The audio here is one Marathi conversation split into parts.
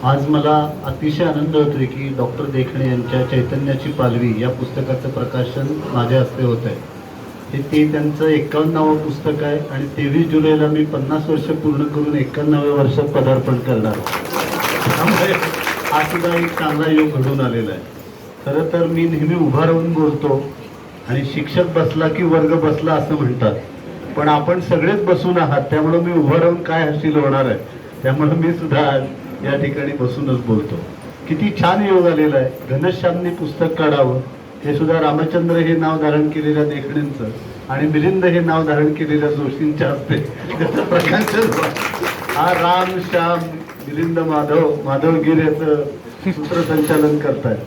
आज मला अतिशय आनंद होतोय की डॉक्टर देखणे यांच्या चैतन्याची पालवी या पुस्तकाचं प्रकाशन माझ्या हस्ते होत आहे. ते त्यांचं 51वं पुस्तक आहे आणि 23 जुलैला मी 50 वर्ष पूर्ण करून 51व्या वर्षात पदार्पण करणार. त्यामुळे हा सुद्धा एक चांगला योग घडून आलेला आहे. खरं तर मी नेहमी उभा राहून बोलतो आणि शिक्षक बसला की वर्ग बसला असं म्हणतात, पण आपण सगळेच बसून आहात त्यामुळे मी उभा राहून काय हासिल होणार आहे, त्यामुळे मी सुद्धा आज या ठिकाणी बसूनच बोलतो. किती छान योग आलेला आहे. घनश्यामने पुस्तक काढावं हे सुद्धा रामचंद्र हे नाव धारण केलेल्या देखण्यांचं आणि मिलिंद हे नाव धारण केलेल्या जोशींच्या हस्ते त्याचं प्रकाशन. हा राम श्याम मिलिंद माधवगीर याचं सूत्रसंचालन करतायत.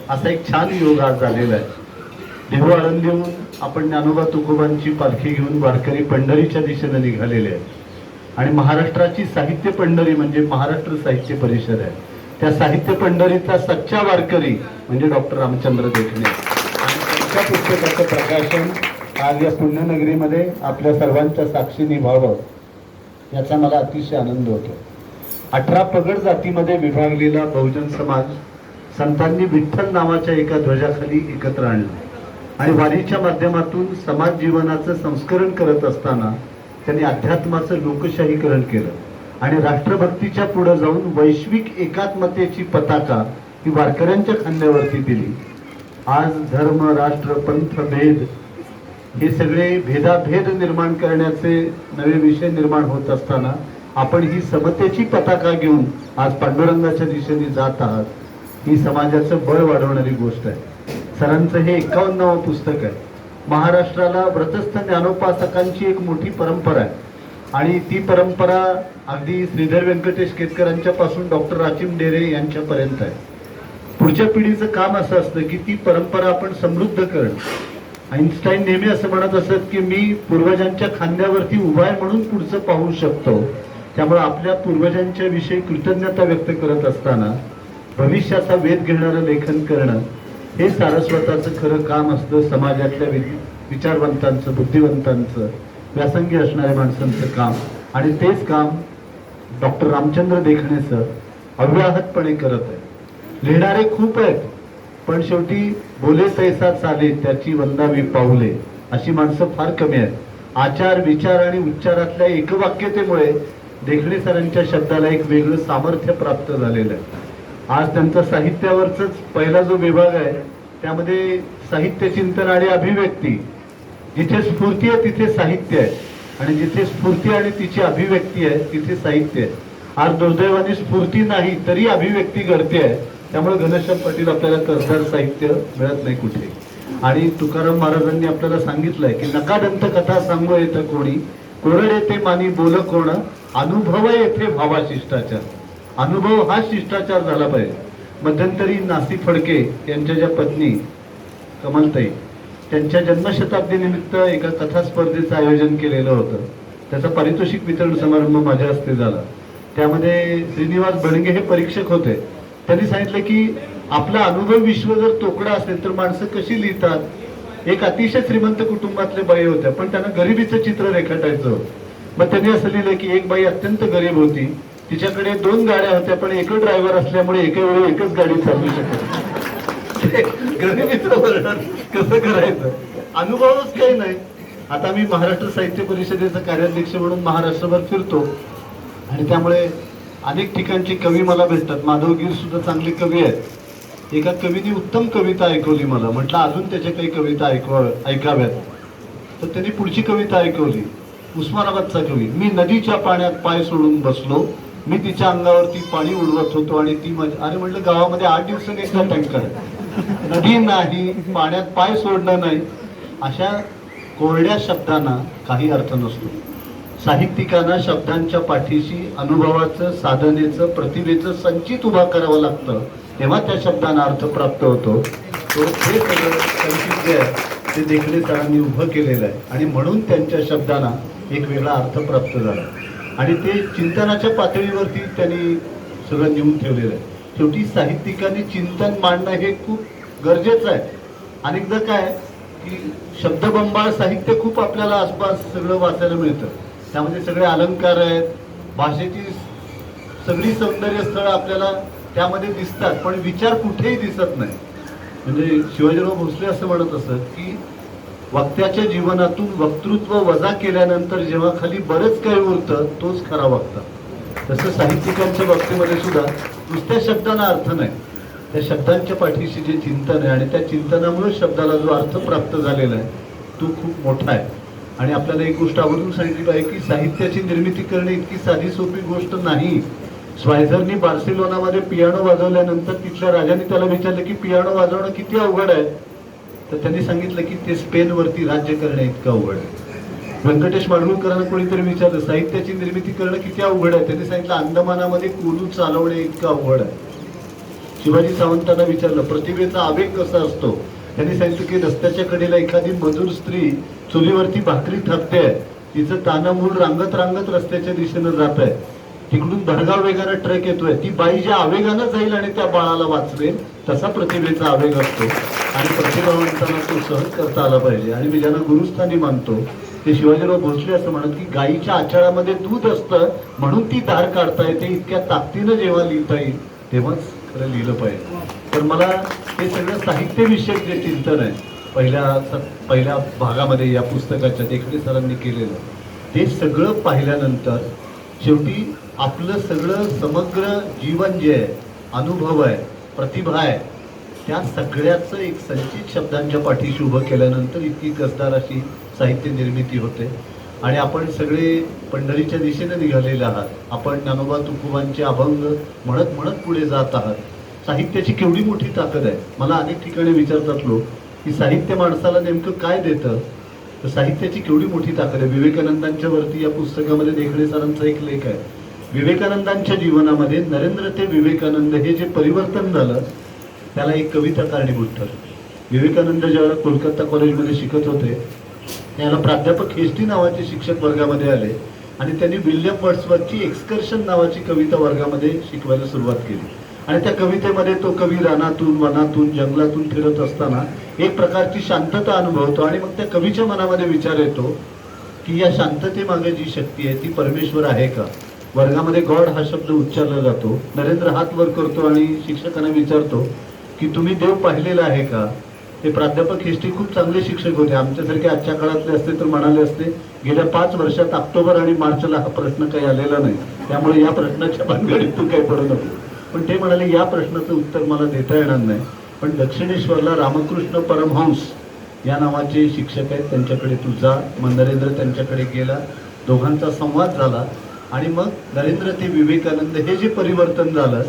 असा एक छान योग आज झालेला आहे. देहू आळंदीहून आपण ज्ञानोबा तुकोबांची पालखी घेऊन वारकरी पंढरीच्या दिशेने निघालेले आहेत आणि महाराष्ट्राची साहित्य पंढरी म्हणजे महाराष्ट्र साहित्य परिषद आहे. त्या साहित्य पंढरीचा सच्चा वारकरी म्हणजे डॉक्टर रामचंद्र देखणे आणि त्यांच्या पुस्तकाचं प्रकाशन आज या पुण्यनगरीमध्ये आपल्या सर्वांच्या साक्षीने व्हावं याचा मला अतिशय आनंद होतो. 18 पगड जातीमध्ये विभागलेला बहुजन समाज संतांनी विठ्ठल नावाच्या एका ध्वजाखाली एकत्र आणला आणि वारीच्या माध्यमातून समाज जीवनाचं संस्करण करत असताना त्यांनी अध्यात्माचं लोकशाहीकरण केलं आणि राष्ट्रभक्तीच्या पुढे जाऊन वैश्विक एकात्मतेची पताका ही वारकऱ्यांच्या खांद्यावरती दिली. आज धर्म राष्ट्र पंथ भेद हे सगळे भेदाभेद निर्माण करण्याचे नवे विषय निर्माण होत असताना आपण ही समतेची पताका घेऊन आज पांडुरंगाच्या दिशेने जात आहात. ही समाजाचं बळ वाढवणारी गोष्ट आहे. सरांचं हे 51वं पुस्तक आहे. महाराष्ट्राला व्रतस्थ ज्ञानोपासकांची एक मोठी परंपरा आहे आणि ती परंपरा अगदी श्रीधर व्यंकटेश केतकरांच्या पासून डॉक्टर राचिम डेरे यांच्यापर्यंत आहे. पुढच्या पिढीचं काम असं असतं की ती परंपरा आपण समृद्ध करणं. आईन्स्टाईन नेहमी असं म्हणत असत की मी पूर्वजांच्या खांद्यावरती उभा आहे म्हणून पुढचं पाहू शकतो. त्यामुळे आपल्या पूर्वजांच्या विषयी कृतज्ञता व्यक्त करत असताना भविष्याचा वेध घेणारं लेखन करणं हे सारस्वताचं खरं काम असतं. समाजातल्या विचारवंतांचं बुद्धिवंतांचं व्यासंगी असणाऱ्या माणसांचं काम आणि तेच काम डॉक्टर रामचंद्र देखणे सर अव्याहतपणे करत आहे. लिहिणारे खूप आहेत पण शेवटी बोले तैसा चाले त्याची वंदावी पाऊले अशी माणसं फार कमी आहेत. आचार विचार आणि उच्चारातल्या एकवाक्यतेमुळे देखणे सरांच्या शब्दाला एक वेगळं सामर्थ्य प्राप्त झालेलं आहे. आज त्यांचा साहित्यावरच पहिला जो विभाग आहे त्यामध्ये साहित्य चिंतन आणि अभिव्यक्ती, जिथे स्फूर्ती आहे तिथे साहित्य आहे आणि जिथे स्फूर्ती आणि तिची अभिव्यक्ती आहे तिथे साहित्य आहे. आज दुर्दैवाने स्फूर्ती नाही तरी अभिव्यक्ती घडते आहे. त्यामुळे घनश्याम पाटील आपल्याला कसदार साहित्य मिळत नाही कुठे. आणि तुकाराम महाराजांनी आपल्याला सांगितलंय की नकादंत कथा सांगू येतं कोणी, कोरड येते मानी बोल कोण, अनुभव येथे भावा शिष्टाचार. अनुभव हा शिष्टाचार झाला पाहिजे. मध्यंतरी नासी फडके यांच्या ज्या पत्नी कमलताई त्यांच्या जन्मशताब्दी निमित्त एका कथा स्पर्धेचं आयोजन केलेलं होतं. त्याचा पारितोषिक वितरण समारंभ माझ्या हस्ते झाला. त्यामध्ये श्रीनिवास बणगे हे परीक्षक होते. त्यांनी सांगितलं की आपला अनुभव विश्व जर तोकडा असेल तर माणसं कशी लिहितात. एक अतिशय श्रीमंत कुटुंबातले बाई होत्या पण त्यांना गरिबीचं चित्र रेखाटायचं होतं. मग त्यांनी असं लिहिलं की एक बाई अत्यंत गरीब होती, तिच्याकडे 2 गाड्या होत्या पण एकच ड्रायव्हर असल्यामुळे एका वेळी एकच गाडी चालवू शकत. गरिबीचं वर्णन कसं करायचं, अनुभवच काही नाही. आता मी महाराष्ट्र साहित्य परिषदेचा कार्याध्यक्ष म्हणून महाराष्ट्रभर फिरतो आणि त्यामुळे अनेक ठिकाणचे कवी मला भेटतात. माधवगीर सुद्धा चांगले कवी आहेत. एका कवीने उत्तम कविता ऐकवली मला. म्हटलं अजून त्याच्या काही कविता ऐकाव्यात. तर त्यांनी पुढची कविता ऐकवली. उस्मानाबादचा कवी, मी नदीच्या पाण्यात पाय सोडून बसलो, मी तिच्या अंगावरती पाणी उडवत होतो आणि ती अरे म्हटलं गावामध्ये 8 दिवसांनी एकदा टँकर, नदी नाही पाण्यात पाय सोडणं नाही. अशा कोरड्या शब्दांना काही अर्थ नसतो. साहित्यिकांना शब्दांच्या पाठीशी अनुभवाचं साधनेचं प्रतिभेचं संचित उभा करावं लागतं तेव्हा त्या शब्दांना अर्थ प्राप्त होतो. तो हे सगळं संचित जे आहे ते देखणे सरांनी उभं केलेलं आहे आणि म्हणून त्यांच्या शब्दांना एक वेगळा अर्थ प्राप्त झाला आणि ते चिंतनाच्या पातळीवरती त्यांनी सगळं नेऊन ठेवलेलं आहे. शेवटी साहित्यिकांनी चिंतन मांडणं हे खूप गरजेचं आहे. अनेकदा काय की शब्दबंबाळ साहित्य खूप आपल्याला आसपास सगळं वाचायला मिळतं. त्यामध्ये सगळे अलंकार आहेत, भाषेची सगळी सौंदर्य स्थळं आपल्याला त्यामध्ये दिसतात, पण विचार कुठेही दिसत नाही. म्हणजे शिवाजीराव भोसले असं म्हणत असत की वक्त्याच्या जीवनातून वक्तृत्व वजा केल्यानंतर जेव्हा खाली बरंच काही उरतं तोच खरा वक्ता. तसं साहित्यिकांच्या बाबतीमध्ये सुद्धा नुसत्या शब्दांना अर्थ नाही, त्या शब्दांच्या पाठीशी जे चिंतन आहे आणि त्या चिंतनामुळे शब्दाला जो अर्थ प्राप्त झालेला आहे तो खूप मोठा आहे. आणि आपल्याला एक गोष्ट आवर्जून सांगितली पाहिजे की साहित्याची निर्मिती करणे इतकी साधी सोपी गोष्ट नाही. स्वायझरनी बार्सिलोनामध्ये पियानो वाजवल्यानंतर तिथल्या राजाने त्याला विचारलं की पियानो वाजवणं किती अवघड आहे, तर त्यांनी सांगितलं की ते स्पेनवरती राज्य करणे इतकं अवघड आहे. व्यंकटेश माडगूळकरांना कोणीतरी विचारलं साहित्याची निर्मिती करणं किती अवघड आहे, त्यांनी सांगितलं अंदमानामध्ये कोलू चालवणे इतकं अवघड आहे. शिवाजी सावंतांना विचारलं प्रतिभेचा आवेग कसा असतो, त्यांनी सांगितलं की रस्त्याच्या कडेला एखादी मजूर स्त्री चुलीवरती भाकरी थापते आहे, तिचं तानं मूळ रांगत रांगत रस्त्याच्या दिशेनं जात आहे, तिकडून भरधाव वेगानं ट्रक येतोय, ती बाई ज्या आवेगानं जाईल आणि त्या बाळाला वाचवेल तसा प्रतिभेचा आवेग असतो आणि प्रतिभावंतांना तो सहन करता आला पाहिजे. आणि मी ज्यांना गुरुस्थानी मानतो ते शिवाजीराव भोसले असं म्हणत की गायीच्या आचळामध्ये दूध असतं म्हणून ती धार काढता येते, इतक्या ताकदीनं जेव्हा लिहिता येईल तेव्हाच खरं लिहिलं पाहिजे. तर मला हे सगळं साहित्यविषयक जे चिंतन आहे पहिल्या भागामध्ये या पुस्तकाच्या देखणे सरांनी केलेलं ते सगळं पाहिल्यानंतर शेवटी आपलं सगळं समग्र जीवन जे आहे, अनुभव आहे, प्रतिभा आहे, त्या सगळ्याचं एक संचित शब्दांच्या पाठीशी उभं केल्यानंतर इतकी कसदार अशी साहित्य निर्मिती होते. आणि आपण सगळे पंढरीच्या दिशेने निघालेले आहात. आपण ज्ञानोबा तुकोबांचे अभंग म्हणत म्हणत पुढे जात आहात. साहित्याची केवढी मोठी ताकद आहे. मला अनेक ठिकाणी विचारतात लोक की साहित्य माणसाला नेमकं काय देतं, तर साहित्याची केवढी मोठी ताकद आहे. विवेकानंदांच्या वरती या पुस्तकामध्ये देखणे सरांचा एक लेख आहे. विवेकानंदांच्या जीवनामध्ये नरेंद्र ते विवेकानंद हे जे परिवर्तन झालं त्याला एक कविता कारणीभूत ठरली. विवेकानंद ज्यावेळेला कोलकाता कॉलेजमध्ये शिकत होते त्याला प्राध्यापक हेस्टी नावाचे शिक्षक वर्गामध्ये आले आणि त्यांनी विल्यम वर्ड्सवर्थची एक्सकर्शन नावाची कविता वर्गामध्ये शिकवायला सुरुवात केली. आणि त्या कवितेमध्ये तो कवी रानातून वनातून जंगलातून फिरत असताना एक प्रकारची शांतता अनुभवतो आणि मग त्या कवीच्या मनामध्ये विचार येतो की या शांततेमागे जी शक्ती आहे ती परमेश्वर आहे का. वर्गामध्ये गॉड हा शब्द उच्चारला जातो. नरेंद्र हात वर करतो आणि शिक्षकांना विचारतो की तुम्ही देव पाहिलेला आहे का. ते प्राध्यापक हिस्ट्री खूप चांगले शिक्षक होते. आमच्यासारखे आजच्या काळातले असते तर म्हणाले असते गेल्या 5 वर्षात ऑक्टोबर आणि मार्चला हा प्रश्न काही आलेला नाही, त्यामुळे या प्रश्नाच्या भानगडीत तू काही पडू नको. पण ते म्हणाले या प्रश्नाचं उत्तर मला देता येणार नाही, पण दक्षिणेश्वरला रामकृष्ण परमहंस या नावाचे शिक्षक आहेत त्यांच्याकडे तू जा. मग नरेंद्र त्यांच्याकडे गेला, दोघांचा संवाद झाला आणि मग नरेंद्र ते विवेकानंद हे जे परिवर्तन झालं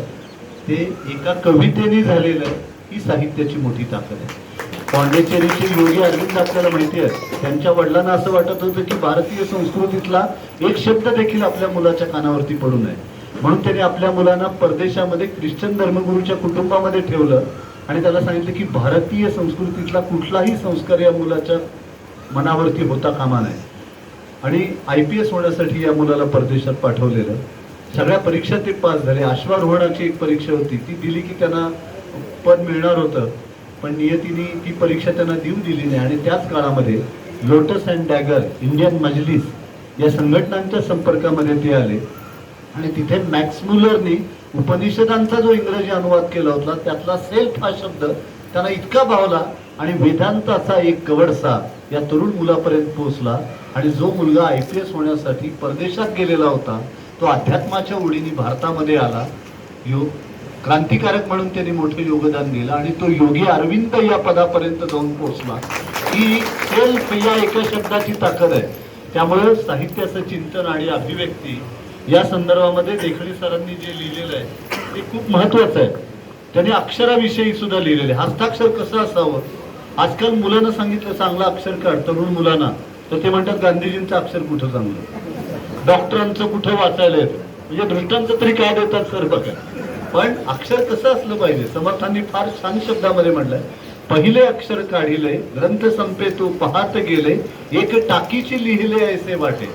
ते एका कवितेने झालेलं आहे. ही साहित्याची मोठी ताकद आहे. पॉंडिचेरीचे योगी अरविंद आपल्याला माहिती आहे, त्यांच्या वडिलांना असं वाटत होतं की भारतीय संस्कृतीतला एक शब्द देखील आपल्या मुलाच्या कानावरती पडू नये, म्हणून त्यांनी आपल्या मुलांना परदेशामध्ये ख्रिश्चन धर्मगुरूच्या कुटुंबामध्ये ठेवलं आणि त्याला सांगितलं की भारतीय संस्कृतीतला कुठलाही संस्कार या मुलाच्या मनावरती होता कामा नये. आणि IPS होण्यासाठी या मुलाला परदेशात पाठवलेलं. सगळ्या परीक्षा ते पास झाले. अश्वारोहणाची एक परीक्षा होती ती दिली की त्यांना पद मिळणार होतं, पण नियतीने ती परीक्षा त्यांना देऊ दिली नाही. आणि त्याच काळामध्ये lotus and dagger Indian Majlis या संघटनांच्या संपर्कामध्ये ते आले आणि तिथे मॅक्स म्युलरनी उपनिषदांचा जो इंग्रजी अनुवाद केला होता त्यातला सेल्फ हा शब्द त्यांना इतका भावला आणि वेदांताचा एक कवडसा या तरुण मुलापर्यंत पोहोचला. आणि जो मुलगा IPS होण्यासाठी परदेशात गेलेला होता तो अध्यात्माच्या ओढीने भारतामध्ये आला. क्रांतिकारक म्हणून त्यांनी मोठे योगदान दिलं आणि तो योगी अरविंद या पदापर्यंत जाऊन पोहोचला. ही सेल्फ या एका शब्दाची ताकद आहे. त्यामुळे साहित्याचं चिंतन आणि अभिव्यक्ती या संदर्भामध्ये देखणे सरांनी जे लिहिलेलं आहे ते खूप महत्वाचं आहे. त्यांनी अक्षराविषयी सुद्धा लिहिलेले. हस्ताक्षर कसं असावं. आजकाल मुलांना सांगितलं चांगलं अक्षर काढ, तरुण मुलांना, तर ते म्हणतात गांधीजींचं अक्षर कुठं चांगलं, डॉक्टरांचं कुठं वाचायला येतं, म्हणजे दृष्टांचं तरी काय देतात सर बघा. पण अक्षर कसं असलं पाहिजे. समर्थांनी फार छान शब्दामध्ये म्हटलंय, पहिले अक्षर काढिले ग्रंथ संपे तो पाहत गेले, एक टाकीची लिहिले ऐसे वाटे,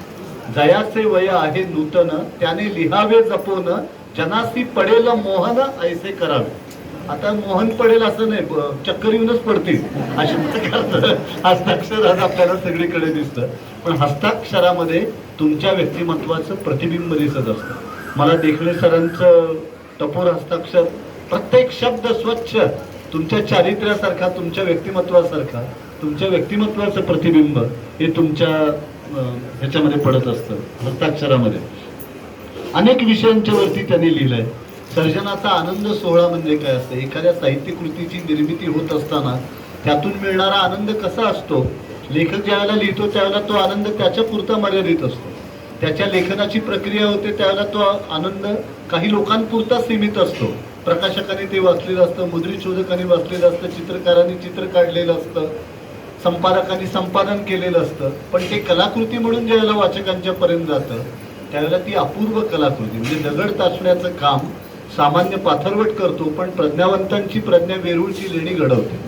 जयाचे वय आहे नूतन त्याने लिहावे जपोन, जनासी पडेल मोहन ऐसे करावे. आता मोहन पडेल असं नाही, चक्कर येऊनच पडतील अशा प्रकारचं हस्ताक्षर आज आपल्याला सगळीकडे दिसतं. पण हस्ताक्षरामध्ये तुमच्या व्यक्तिमत्वाचं प्रतिबिंब दिसत असतं. मला देखणे सरांचं टपोर हस्ताक्षर, प्रत्येक शब्द स्वच्छ, तुमच्या चारित्र्यासारखा, तुमच्या व्यक्तिमत्वासारखा, तुमच्या व्यक्तिमत्वाचं प्रतिबिंब हे तुमच्या ह्याच्यामध्ये पडत असतं, हस्ताक्षरामध्ये. अनेक विषयांच्या वरती त्यांनी लिहिलंय. सर्जनाचा आनंद सोहळा म्हणजे काय असतं, एखाद्या साहित्य कृतीची निर्मिती होत असताना त्यातून मिळणारा आनंद कसा असतो. लेखक ज्यावेळेला लिहितो त्यावेळेला तो आनंद त्याच्या पुरता मर्यादित असतो. त्याच्या लेखनाची प्रक्रिया होते त्यावेळेला तो आनंद काही लोकांपुरता सीमित असतो. प्रकाशकाने ते वाचलेलं असतं, मुद्रित शोधकाने वाचलेलं असतं, चित्रकारांनी चित्र काढलेलं असतं, संपादकांनी संपादन केलेलं असतं. पण ते कलाकृती म्हणून ज्यावेळेला वाचकांच्या पर्यंत जातं त्यावेळेला ती अपूर्व कलाकृती म्हणजे दगड तासण्याचं काम सामान्य पाथरवट करतो, पण प्रज्ञावंतांची प्रज्ञा वेरूळची लेणी घडवते.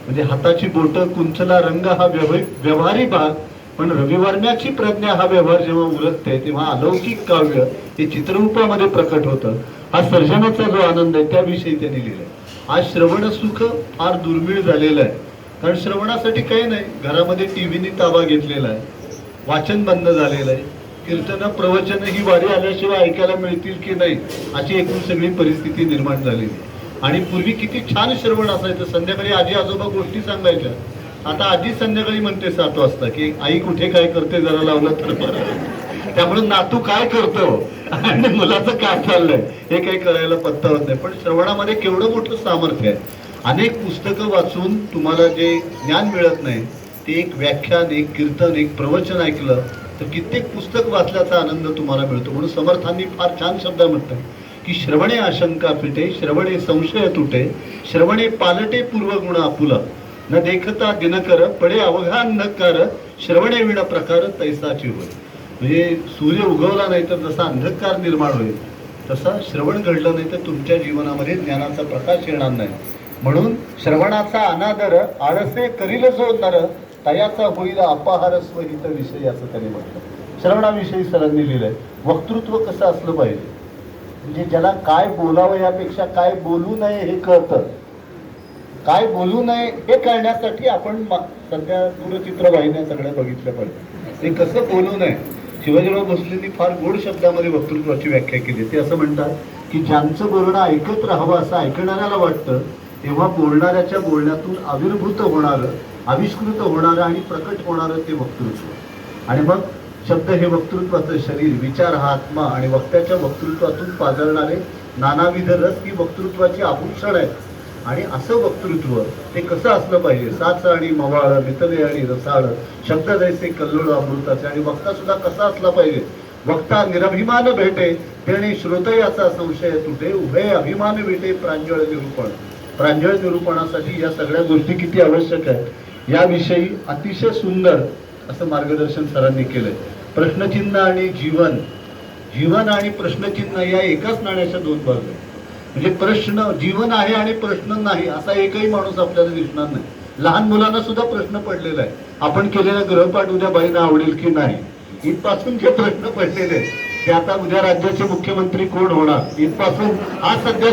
म्हणजे हाताची बोटं, कुंचला रंग हा व्यवहारी भाग, पण रविवर्ण्याची प्रज्ञा हा व्यवहार जेव्हा उरकते तेव्हा अलौकिक काव्य हे चित्ररूपामध्ये प्रकट होतं. हा सर्जनाचा जो आनंद आहे त्याविषयी त्यांनी लिहिलंय. आज श्रवण सुख फार दुर्मिळ झालेलं आहे, कारण श्रवणासाठी काही नाही, घरामध्ये टीव्हीनी ताबा घेतलेला आहे, वाचन बंद झालेलं आहे, कीर्तन प्रवचन ही वारी आल्याशिवाय ऐकायला मिळतील की नाही अशी एकूण सगळी परिस्थिती निर्माण झालेली. आणि पूर्वी किती छान श्रवण असायचं. संध्याकाळी आजी आजोबा गोष्टी सांगायच्या. आता आजी संध्याकाळी म्हणते 7 वाजता की आई कुठे काय करते जरा लावलं तर बरं. त्यामुळे नातू काय करतो आणि मुलाचं काय चाललंय हे काही करायला पत्ता होत नाही. पण श्रवणामध्ये केवढं मोठं सामर्थ्य आहे. अनेक पुस्तकं वाचून तुम्हाला जे ज्ञान मिळत नाही ते एक व्याख्यान, एक कीर्तन, एक प्रवचन ऐकलं तर कित्येक पुस्तक वाचल्याचा आनंद तुम्हाला मिळतो. म्हणून समर्थांनी फार छान शब्द म्हणतात की श्रवणे आशंका फिटे, श्रवणे संशय तुटे, श्रवणे पालटे पूर्वगुण आपुला, न देखता दिनकर पडे अवघा नकार, श्रवणे विण प्रकार तैसाची होय. म्हणजे सूर्य उगवला नाही तर जसा अंधकार निर्माण होईल तसा श्रवण घडलं नाही तर तुमच्या जीवनामध्ये ज्ञानाचा प्रकाश येणार नाही. म्हणून श्रवणाचा अनादर आळसे करील जो नर, तयाचा होईल अपहार स्वहित विषय असं त्यांनी म्हटलं. श्रवणाविषयी सरांनी लिहिलंय. वक्तृत्व कसं असलं पाहिजे, म्हणजे ज्याला काय बोलावं यापेक्षा काय बोलू नये हे कळतं. काय बोलू नये हे कळण्यासाठी आपण सध्या दूरचित्रवाहिन्या सगळ्या बघितल्या पाहिजे. ते कसं बोलू नये, शिवाजीराव भोसलेंनी फार गोड शब्दामध्ये वक्तृत्वाची व्याख्या केली. ते असं म्हणतात की ज्यांचं बोलणं ऐकत राहावं असं ऐकणाऱ्याला वाटतं तेव्हा बोलणाऱ्याच्या बोलण्यातून आविर्भूत होणारं, आविष्कृत होणारं आणि प्रकट होणारं ते वक्तृत्व. आणि मग शब्द हे वक्तृत्वाचं शरीर, विचार हा आत्मा आणि वक्त्याच्या वक्तृत्वातून पाजळणारे नानाविध रस ही वक्तृत्वाची आभूषण आहेत. आणि असं वक्तृत्व ते कसं असलं पाहिजे, साच आणि मवाळ, मितले आणि रसाळ, शब्द जैसे कल्लोळ अमृताचे. आणि वक्ता सुद्धा कसा असला पाहिजे, वक्ता निरभिमान भेटे तेणे श्रोतयाचा संशय तुटे, उभे अभिमान भेटे प्रांजळ निरूपण. प्रांजळ निरूपणासाठी या सगळ्या गोष्टी किती आवश्यक आहेत याविषयी अतिशय सुंदर असं मार्गदर्शन सरांनी केलंय. प्रश्नचिन्ह आणि जीवन, जीवन आणि प्रश्नचिन्ह या एकाच नाण्याच्या 2 बाजू आहेत. म्हणजे प्रश्न जीवन आहे आणि प्रश्न नाही असा एकही माणूस आपल्याला दिसणार नाही. लहान मुलांना सुद्धा प्रश्न पडलेला आहे. आपण केलेला गृहपाठ उद्या बाईंना आवडेल की नाही, इथपासून जे प्रश्न पडलेले ते आता उद्या राज्याचे मुख्यमंत्री कोण होणार इथपासून हा सध्या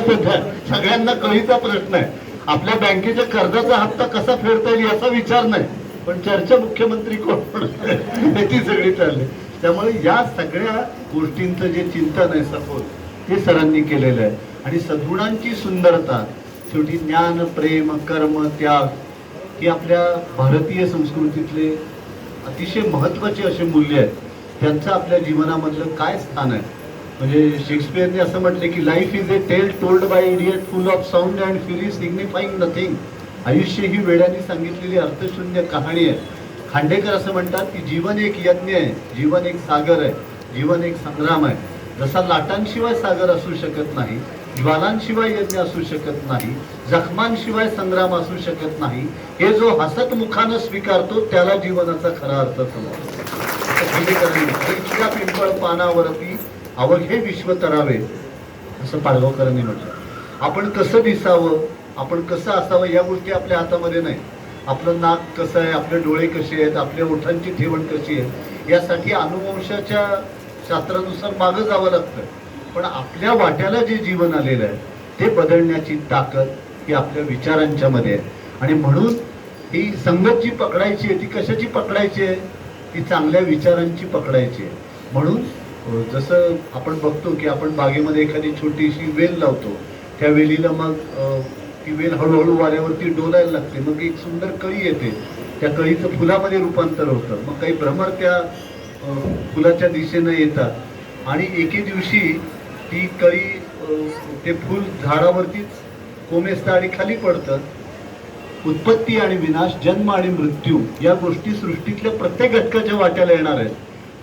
सगळ्यांना कळीचा प्रश्न आहे. आपल्या बँकेच्या कर्जाचा हप्ता कसा फेडता येईल याचा विचार नाही, पण चर्चा मुख्यमंत्री कोण होणार ती सगळी चालली. त्यामुळे या सगळ्या गोष्टींचं जे चिंतन आहे सखोल ते सरांनी केलेलं आहे. आणि सद्गुणांची सुंदरता, शेवटी ज्ञान, प्रेम, कर्म, त्याग ही आपल्या भारतीय संस्कृतीतले अतिशय महत्त्वाचे असे मूल्य आहेत. त्यांचं आपल्या जीवनामधलं काय स्थान आहे. म्हणजे शेक्सपियरने असं म्हटले की life is a tale told by idiot full of sound and fury signifying nothing. आयुष्य ही वेड्याने सांगितलेली अर्थशून्य कहाणी आहे. खांडेकर असं म्हणतात की जीवन एक यज्ञ आहे, जीवन एक सागर आहे, जीवन एक संग्राम आहे. जसा लाटांशिवाय सागर असू शकत नाही, ज्वालांशिवाय यज्ञ असू शकत नाही, जखमांशिवाय संग्राम असू शकत नाही, हे जो हसत मुखानं स्वीकारतो त्याला जीवनाचा खरा अर्थ समजतो. पिंपळ पानावरती अवघे विश्व तरावे असं पाडगावकरांनी म्हटलं. आपण कसं दिसावं, आपण कसं असावं या गोष्टी आपल्या हातामध्ये नाही. आपलं नाक कसं आहे, आपले डोळे कसे आहेत, आपल्या ओठांची ठेवण कशी आहे यासाठी अनुवंशाच्या शास्त्रानुसार मागं जावं लागतं. पण आपल्या वाट्याला जे जीवन आलेलं आहे ते बदलण्याची ताकद ही आपल्या विचारांच्या मध्ये आहे. आणि म्हणून ही संगत जी पकडायची आहे ती कशाची पकडायची आहे, ती चांगल्या विचारांची पकडायची आहे. म्हणून जसं आपण बघतो की आपण बागेमध्ये एखादी छोटीशी वेल लावतो, त्या वेलीला मग ती वेल हळूहळू वाऱ्यावरती डोलायला लागते, मग एक सुंदर कळी येते, त्या कळीचं फुलामध्ये रूपांतर होतं, मग काही भ्रमर त्या फुलाच्या दिशेनं येतात आणि एके दिवशी ती कळी ते फूल झाडावरतीच कोमेजतं आणि खाली पडतं. उत्पत्ती आणि विनाश, जन्म आणि मृत्यू या गोष्टी सृष्टीतल्या प्रत्येक घटकाच्या वाट्याला येणार आहेत,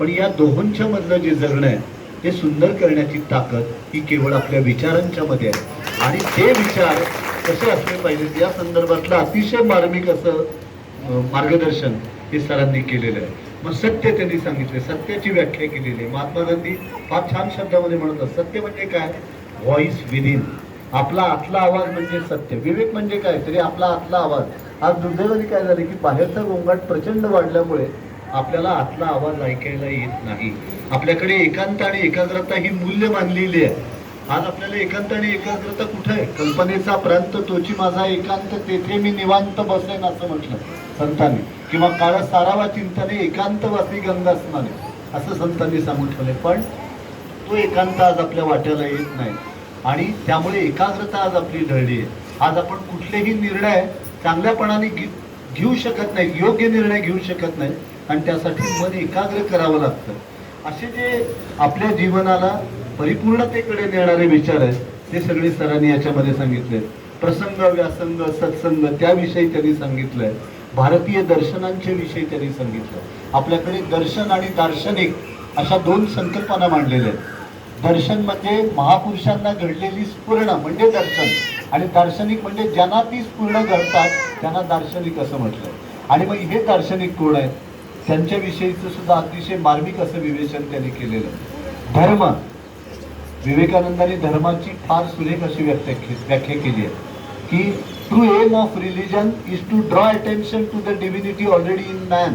पण या दोहोंच्या मधलं जे जगणं आहे ते सुंदर करण्याची ताकद ही केवळ आपल्या विचारांच्या मध्ये आहे. आणि ते विचार कसे असले पाहिजेत या संदर्भातलं अतिशय मार्मिक असं मार्गदर्शन हे सरांनी केलेलं आहे. मग सत्य त्यांनी सांगितले, सत्याची व्याख्या केलेली आहे. महात्मा गांधी फार छान शब्दामध्ये म्हणतात, सत्य म्हणजे काय? व्हॉइस विदिन, आपला आतला आवाज म्हणजे सत्य. विवेक म्हणजे काय? तरी आपला आतला आवाज. आज दुर्दैवाने काय झाले की बाहेरचा गोंगाट प्रचंड वाढल्यामुळे आपल्याला आतला आवाज ऐकायला येत नाही. आपल्याकडे एकांत आणि एकाग्रता ही मूल्य मानलेली आहे. आज आपल्याला एकांत आणि एकाग्रता कुठे आहे? कल्पनेचा प्रांत तोची माझा एकांत, तेथे मी निवांत बसेन असं म्हटलं संतांनी. किंवा काळ सारावा चिंतने एकांतवासी गंगा स्नाने असं संतांनी सांगून ठेवले. पण तो एकांत आज आपल्या वाट्याला येत नाही आणि त्यामुळे एकाग्रता आज आपली ढळली आहे. आज आपण कुठलेही निर्णय चांगल्यापणाने घेऊ शकत नाही, योग्य निर्णय घेऊ शकत नाही आणि त्यासाठी मन एकाग्र करावं लागतं. असे जे आपल्या जीवनाला परिपूर्णतेकडे नेणारे विचार आहेत ते सगळे सरांनी याच्यामध्ये सांगितले. प्रसंग, व्यासंग, सत्संग त्याविषयी त्यांनी सांगितलंय. भारतीय दर्शनांच्या विषयी त्यांनी सांगितलं. आपल्याकडे दर्शन आणि दार्शनिक अशा दोन संकल्पना मांडलेल्या आहेत. दर्शन म्हणजे महापुरुषांना घडलेली स्फुरण म्हणजे दर्शन, आणि दार्शनिक म्हणजे ज्यांना ती स्फुरण घडतात त्यांना दार्शनिक असं म्हटलं. आणि मग हे दार्शनिक कोण आहेत? त्यांच्याविषयीचं सुद्धा अतिशय मार्मिक असं विवेचन त्यांनी केलेलं. धर्म, विवेकानंदांनी धर्माची फार सुरेख अशी व्याख्या केली आहे की true aim of religion is to draw attention to the divinity already in man.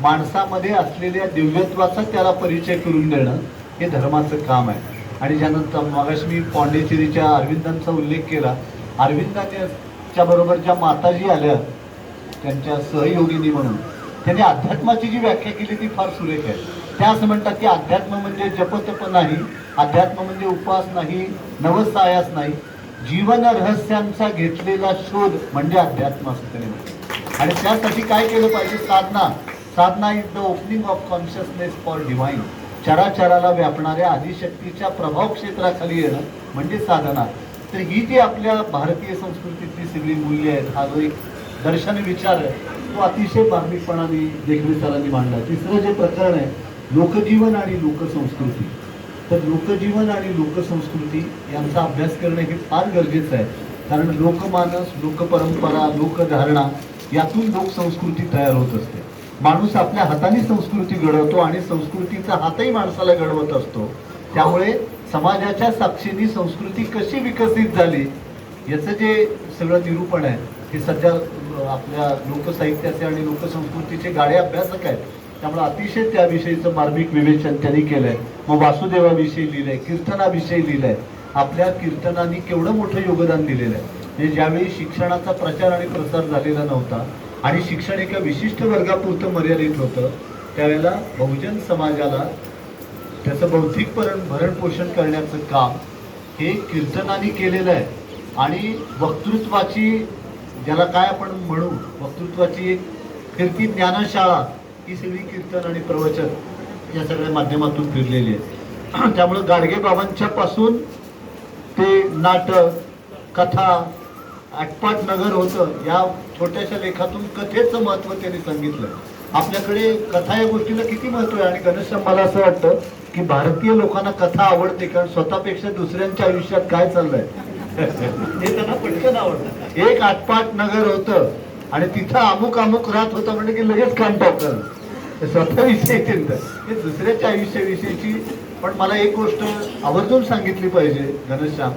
माणसामध्ये असलेल्या दिव्यत्वाचा त्याला परिचय करून देणं हे धर्माचं काम आहे. आणि ज्यानंतर मगाशी मी पॉंडिचेरीच्या अरविंदांचा उल्लेख केला. अरविंदांच्या बरोबर ज्या माताजी आल्या त्यांच्या सहयोगिनी म्हणून, त्यांनी अध्यात्माची जी व्याख्या केली ती फार सुरेख आहे. त्या असं म्हणतात की अध्यात्म म्हणजे जपतप नाही, अध्यात्म म्हणजे उपास नाही, नवसायास नाही, जीवन रहस्यांचा घेतलेला शोध म्हणजे अध्यात्म असं त्यांनी म्हटलं. आणि त्यासाठी काय केलं पाहिजे? साधना. Sadhana is the opening of consciousness for divine. चराचराला व्यापणाऱ्या आदिशक्तीच्या प्रभाव क्षेत्राखाली येणं म्हणजे साधना. तर ही जी आपल्या भारतीय संस्कृतीतली सगळी मूल्य आहेत, हा जो एक दर्शन विचार आहे तो अतिशय मार्मिकपणाने देखणे सरांनी मांडला. तिसरं जे प्रकरण आहे लोकजीवन आणि लोकसंस्कृती. तर लोकजीवन आणि लोकसंस्कृती यांचा अभ्यास करणं हे फार गरजेचं आहे. कारण लोकमानस, लोकपरंपरा, लोकधारणा यातून लोकसंस्कृती तयार होत असते. माणूस आपल्या हाताने संस्कृती घडवतो आणि संस्कृतीचा हातही माणसाला घडवत असतो. त्यामुळे समाजाच्या साक्षीने संस्कृती कशी विकसित झाली याचं जे सगळं निरूपण आहे हे सध्या आपल्या लोकसाहित्याचे आणि लोकसंस्कृतीचे गाडे अभ्यासक आहेत. त्यामुळे अतिशय त्याविषयीचं मार्मिक विवेचन त्यांनी केलंय. मग वासुदेवाविषयी लिहिलंय, कीर्तनाविषयी लिहिलंय. आपल्या कीर्तनाने केवढं मोठं योगदान दिलेलं आहे. म्हणजे ज्यावेळी शिक्षणाचा प्रचार आणि प्रसार झालेला नव्हता आणि शिक्षण एका विशिष्ट वर्गापुरतं मर्यादित होतं, त्यावेळेला बहुजन समाजाला त्याचं भौतिक भरण पोषण करण्याचं काम हे कीर्तनाने केलेलं आहे. आणि वक्तृत्वाची, ज्याला काय आपण म्हणू, वक्तृत्वाची एक फिरती ज्ञानशाळा ही सगळी कीर्तन आणि प्रवचन या सगळ्या माध्यमातून फिरलेली आहे. त्यामुळं गाडगे बाबांच्या पासून ते नाटक, कथा, आटपाट नगर होतं या छोट्याशा लेखातून कथेचं महत्त्व त्यांनी सांगितलं. आपल्याकडे कथा या गोष्टीला किती महत्त्व आहे. आणि घनश्याम, मला असं वाटतं की भारतीय लोकांना कथा आवडते कारण स्वतःपेक्षा दुसऱ्यांच्या आयुष्यात काय चाललंय हे त्यांना पटकन आवडतं. एक आटपाट नगर होतं आणि तिथं अमुक अमुक राहत होतं म्हणजे की लगेच कान टाकलं. स्वतःविषयी चिंता हे दुसऱ्याच्या आयुष्याविषयीची. पण मला एक गोष्ट आवर्जून सांगितली पाहिजे घनश्याम,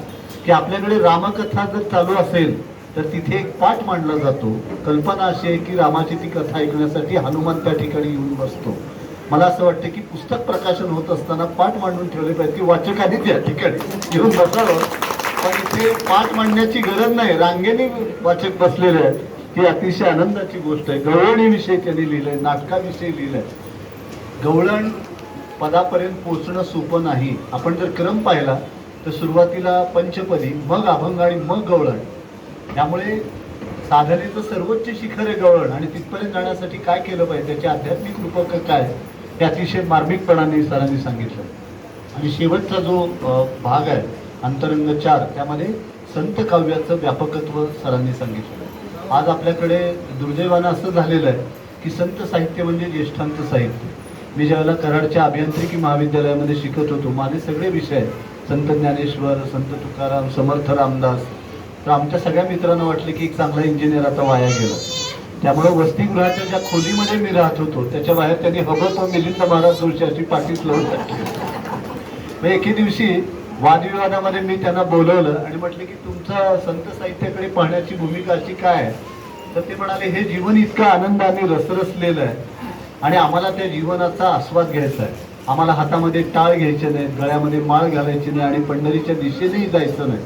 की आपल्याकडे रामकथा जर चालू असेल तर तिथे एक पाठ मांडला जातो. कल्पना अशी आहे की रामाची ती कथा ऐकण्यासाठी हनुमान त्या ठिकाणी येऊन बसतो. मला असं वाटतं की पुस्तक प्रकाशन होत असताना पाठ मांडून ठेवले पाहिजे की वाचकांनी त्या ठिकाणी येऊन बसावं. पण इथे पाठ मांडण्याची गरज नाही, रांगेने वाचक बसलेले आहेत. ही अतिशय आनंदाची गोष्ट आहे. गवळणीविषयी त्यांनी लिहिलंय, नाटकाविषयी लिहिलंय. गवळण पदापर्यंत पोहोचणं सोपं नाही. आपण जर क्रम पाहिला तर सुरुवातीला पंचपदी, मग अभंग आणि मग गवळण. त्यामुळे साधनेचं सर्वोच्च शिखर आहे गवळण, आणि तिथपर्यंत जाण्यासाठी काय केलं पाहिजे, त्याचे आध्यात्मिक रूपक काय, ते अतिशय मार्मिकपणाने सरांनी सांगितलं. आणि शेवटचा जो भाग आहे अंतरंग 4, त्यामध्ये संत काव्याचं व्यापकत्व सरांनी सांगितलं. आज आपल्याकडे दुर्दैवानं असं झालेलं आहे की संत साहित्य म्हणजे ज्येष्ठांचं साहित्य. मी ज्यावेळेला कराडच्या अभियांत्रिकी महाविद्यालयामध्ये शिकत होतो, माझे सगळे विषय संत ज्ञानेश्वर, संत तुकाराम, समर्थ रामदास. तर आमच्या सगळ्या मित्रांना वाटलं की एक चांगला इंजिनियर आता वाया गेला. त्यामुळं वसतिगृहाच्या ज्या खोलीमध्ये मी राहत होतो त्याच्या बाहेर त्यांनी हबत व मिलिंद महाराज जोशी अशी पाटीच लावून टाकली. मग एके दिवशी वादविवादामध्ये मी त्यांना बोलवलं आणि म्हटलं की तुमचा संत साहित्याकडे पाहण्याची भूमिका अशी काय आहे. तर ते म्हणाले, हे जीवन इतकं आनंदाने रसरसलेलं आहे आणि आम्हाला त्या जीवनाचा आस्वाद घ्यायचा आहे. आम्हाला हातामध्ये टाळ घ्यायचे नाही, गळ्यामध्ये माळ घालायची नाही आणि पंढरीच्या दिशेनेही जायचं नाही.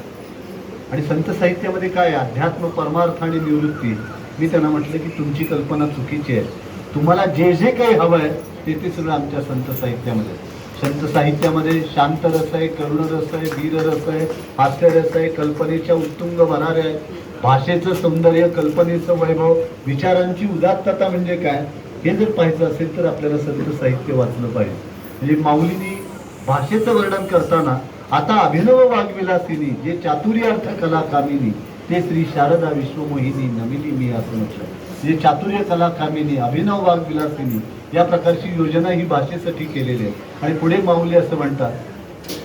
आणि संत साहित्यामध्ये काय, अध्यात्म, परमार्थ आणि निवृत्ती. मी त्यांना म्हटलं की तुमची कल्पना चुकीची आहे. तुम्हाला जे जे काही हवं आहे ते सगळं आमच्या संत साहित्यामध्ये. संत साहित्यामध्ये शांत रस आहे, करुण रस आहे, वीर रस आहे, हास्य रस आहे, कल्पनेच्या उत्तुंग भराऱ्या आहे, भाषेचं सौंदर्य, कल्पनेचं वैभव, विचारांची उदात्तता म्हणजे काय, हे जर पाहायचं असेल तर आपल्याला संत साहित्य वाचलं पाहिजे. म्हणजे माऊलींनी भाषेचं वर्णन करताना, आता अभिनव वाग्विलासिनी, जे चातुर्यार्थ कला कामिनी, ते श्री शारदा विश्वमोहिनी नमिली मी, असं म्हटलं. म्हणजे चातुर्य कला कामिनी, अभिनव वाग्विलासिनी या प्रकारची योजना ही भाषेसाठी केलेली आहे. आणि पुढे माऊली असं म्हणतात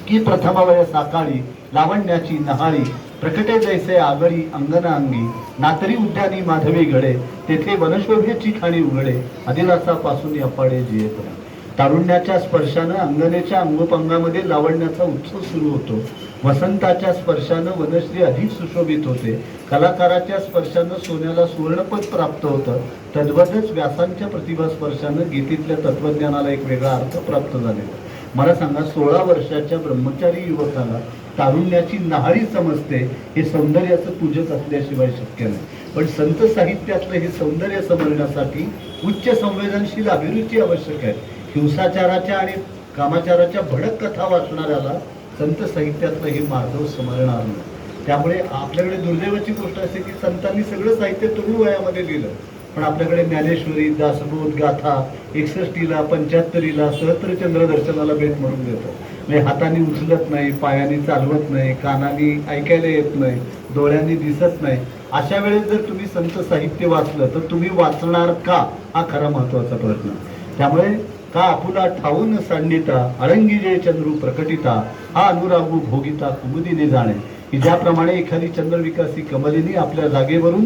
की प्रथमावय साकाळी लावण्याची नहाळी, प्रकटे जैसे आगळी अंगना अंगी, नातरी उद्यानी माधवी घडे, तेथे वनशोभेची खाणी उघडे, आदिवासापासून अपाडे जियेपणा. तारुण्याच्या स्पर्शानं अंगनेच्या अंगोपंगामध्ये लावण्याचा उत्सव सुरू होतो. वसंताच्या स्पर्शानं वनश्री अधिक सुशोभित होते. कलाकाराच्या स्पर्शानं सोन्याला सुवर्णपद प्राप्त होतं. तद्वतच व्यासांच्या प्रतिभा स्पर्शानं गीतेतल्या तत्वज्ञानाला एक वेगळा अर्थ प्राप्त झालेला. मला सांगा, 16 वर्षाच्या ब्रह्मचारी युवकाला तारुण्याची नहाळी समजते, हे सौंदर्याचं पूजक असल्याशिवाय शक्य नाही. पण संत साहित्यातलं हे सौंदर्य समजण्यासाठी उच्च संवेदनशील अभिरुची आवश्यक आहे. हिंसाचाराच्या आणि कामाचाराच्या भडक कथा वाचणाऱ्याला संत साहित्यातलं हे मार्ग समजणार नाही. त्यामुळे आपल्याकडे दुर्दैवाची गोष्ट असते की संतांनी सगळं साहित्य तरुण वयामध्ये लिहिलं, पण आपल्याकडे ज्ञानेश्वरी, दासबोध, गाथा 61ला 75ला सहस्त्रचंद्र दर्शनाला भेट म्हणून देतो. म्हणजे हाताने उचलत नाही, पायाने चालवत नाही, कानाने ऐकायला येत नाही, डोळ्यांनी दिसत नाही. अशा वेळेस जर तुम्ही संत साहित्य वाचलं तर तुम्ही वाचणार का, हा खरा महत्वाचा प्रश्न. त्यामुळे का आपुला ठाऊन सांडिता अळंगी जे चंद्रू प्रकटिता, हा अनुरागू भोगिता कुमुदिने जाणे. की ज्याप्रमाणे एखादी चंद्रविकासी कमलिनी आपल्या जागेवरून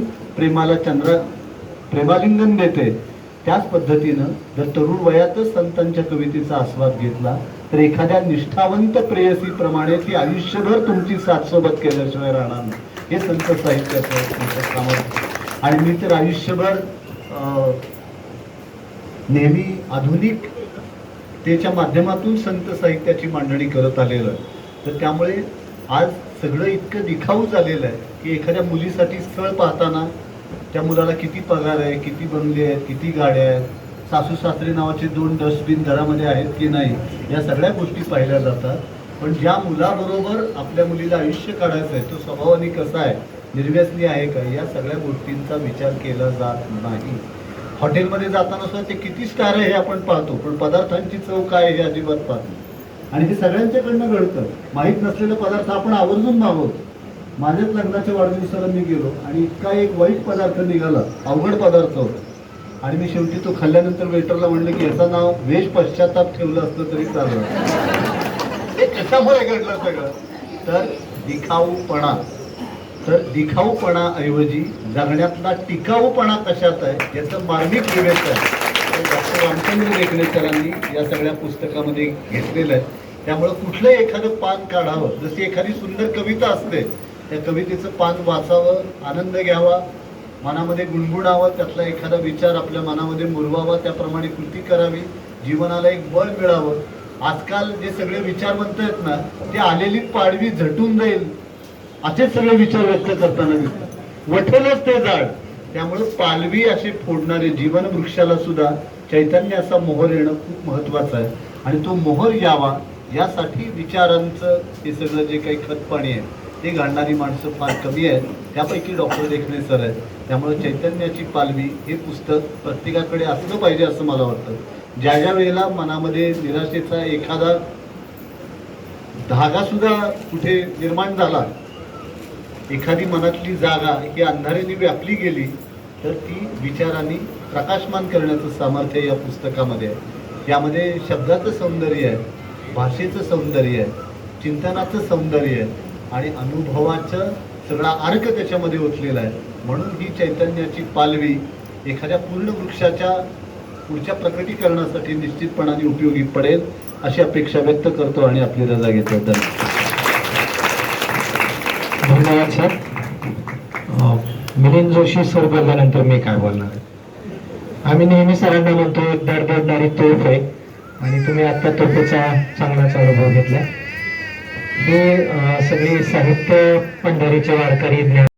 प्रेमालिंगन देते, त्याच पद्धतीनं जर तरुण वयातच संतांच्या कवितेचा आस्वाद घेतला तर एखाद्या निष्ठावंत प्रेयसीप्रमाणे ती आयुष्यभर तुमची साथसोबत केल्याशिवाय राहणार नाही. हे संत साहित्याचं सामर्थ्य. आणि मी तर आयुष्यभर नेहमी आधुनिकतेच्या माध्यमातून संत साहित्याची मांडणी करत आलेलो आहे. तर त्यामुळे आज सगळं इतकं दिखाऊ झालेलं आहे की एखाद्या मुलीसाठी स्थळ पाहताना त्या मुलाला किती पगार आहे, किती बंगले आहेत, किती गाड्या आहेत, सासू सासरे नावाचे 2 डस्टबिन घरामध्ये आहेत की नाही, या सगळ्या गोष्टी पाहिल्या जातात. पण ज्या मुलाबरोबर आपल्या मुलीला आयुष्य काढायचं आहे तो स्वभावाने कसा आहे, निर्व्यसनी आहे का, या सगळ्या गोष्टींचा विचार केला जात नाही. हॉटेलमध्ये जाताना सुद्धा ते किती स्टार आहे हे आपण पाहतो, पण पदार्थांची चव काय हे अजिबात पाहतो. आणि हे सगळ्यांच्याकडनं घडतं. माहीत नसलेले पदार्थ आपण आवर्जून मागवतो. माझ्याच लग्नाच्या वाढदिवसाला मी गेलो आणि इतका एक वाईट पदार्थ निघाला, अवघड पदार्थ होता. आणि मी शेवटी तो खाल्ल्यानंतर वेटरला म्हणलं की याचं नाव वेश पश्चाताप ठेवलं असतं तरी चाललं. हे कशामुळे घडलं सगळं, तर दिखाऊपणा. तर दिखाऊपणाऐवजी जगण्यातला टिकाऊपणा कशात आहे याचं मार्मिक विवेचन डॉक्टर रामचंद्र देखणे सरांनी या सगळ्या पुस्तकामध्ये घेतलेलं आहे. त्यामुळं कुठलंही एखादं पान काढावं, जशी एखादी सुंदर कविता असते, त्या कवितेचं पान वाचावं, आनंद घ्यावा, मनामध्ये गुणगुणावं, त्यातला एखादा विचार आपल्या मनामध्ये मुरवावा, त्याप्रमाणे कृती करावी, जीवनाला एक बळ मिळावं. आजकाल जे सगळे विचार म्हणतायत ना, ते आलेली पाडवी झटून जाईल असे सगळे विचार व्यक्त करताना दिसतात. वठेलच ते झाड. त्यामुळे पालवी असे फोडणारे जीवन वृक्षाला सुद्धा चैतन्याचा मोहर येणं खूप महत्वाचं आहे. आणि तो मोहर यावा यासाठी विचारांचं हे सगळं जे काही खतपाणी आहे ते घालणारी माणसं फार कमी आहेत. त्यापैकी डॉक्टर देखणे सर आहेत. त्यामुळे चैतन्याची पालवी हे पुस्तक प्रत्येकाकडे असलं पाहिजे असं मला वाटतं. ज्या ज्या वेळेला मनामध्ये निराशेचा एखादा धागासुद्धा कुठे निर्माण झाला, एखादी मनातली जागा ही अंधारेने व्यापली गेली, तर ती विचारांनी प्रकाशमान करण्याचं सामर्थ्य या पुस्तकामध्ये आहे. यामध्ये शब्दाचं सौंदर्य आहे, भाषेचं सौंदर्य आहे, चिंतनाचं सौंदर्य आहे आणि अनुभवाचं सगळा अर्क त्याच्यामध्ये ओतलेला आहे. म्हणून ही चैतन्याची पालवी एखाद्या पूर्ण वृक्षाच्या पुढच्या प्रकटीकरणासाठी निश्चितपणाने उपयोगी पडेल अशी अपेक्षा व्यक्त करतो आणि आपली रजा घेतो. धन्यवाद सर. मिलिंद जोशी सर बोलल्यानंतर मी काय बोलणार आहे. आम्ही नेहमी सरांना म्हणतो दडदडणारी तोफ आहे आणि तुम्ही आत्ता तोफेचा चांगलाच अनुभव घेतला. हे सगळे साहित्य पंढरीचे वारकरी ज्ञान